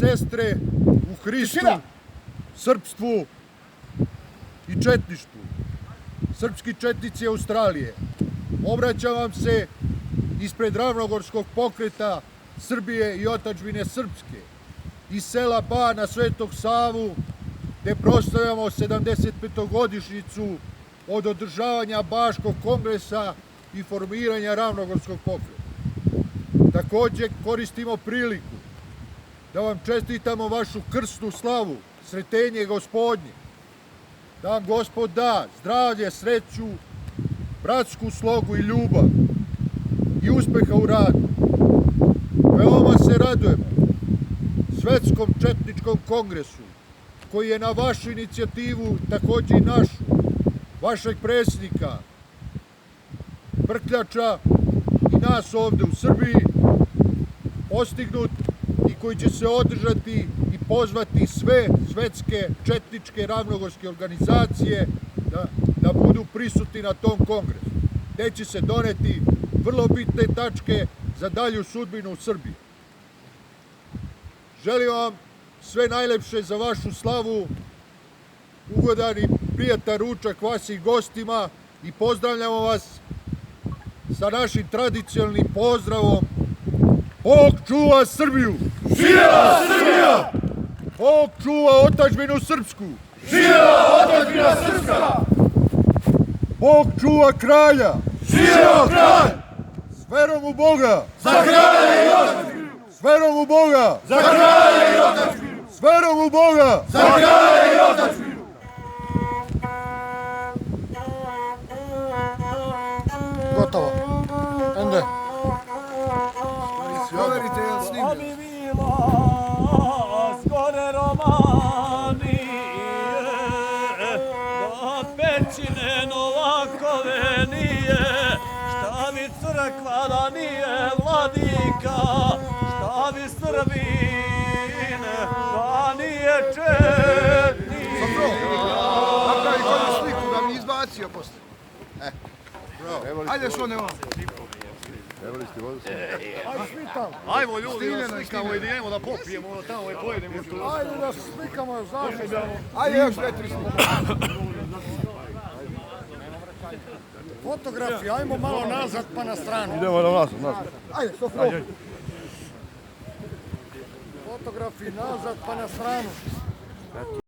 sestre u Hristu, srpstvu i četništvu, srpski četnici Australije, obraćam vam se ispred Ravnogorskog pokreta Srbije i otadžbine srpske, iz sela Ba na Svetog Savu, gde proslavljamo 75-godišnjicu od održavanja Baškog kongresa i formiranja Ravnogorskog pokreta. Takođe koristimo priliku da vam čestitamo vašu krsnu slavu, Sretenje Gospodnje, da vam Gospod da zdravlje, sreću, bratsku slogu i ljubav i uspeha u radu. Veoma se radujemo Svetskom četničkom kongresu, koji je na vašu inicijativu, takođe i našu, vašeg predsjednika Brkljača i nas ovde u Srbiji, postignut i koji će se održati i pozvati sve svetske četničke ravnogorske organizacije da budu prisutni na tom kongresu, gde će se doneti vrlo bitne tačke za dalju sudbinu u Srbiji. Želim vam sve najlepše za vašu slavu, ugodan i prijatan ručak vašim gostima i pozdravljamo vas sa našim tradicionalnim pozdravom: Bog čuva Srbiju! Živela Srbija! Bog čuva otadžbinu srpsku! Živela otadžbina srpska! Bog čuva kralja! Živeo kralj! S verom u Boga! Za kralja i otadžbinu! S verom u Boga! Za kralja i otadžbinu! S verom u Boga! Za kralja i otadžbinu! Gotovo. Ende. Proverite, jel snimljeno? Obi vila skore Romanije, da pećine Novakove nije, šta bi crkva da nije vladika, šta bi Srbine da nije četnika. Napravi koju sliku da mi izbacio posle. Ajde što ne vam. Ajmo ljudi, da slikamo i da idemo da popijemo tamo i pojedemo što. Ajde da slikamo, zašto? Ajde još 2-3 slike. Fotografi, ajmo malo nazad pa na stranu. Idemo na nazad. Ajde, stop. Fotografi nazad pa na stranu.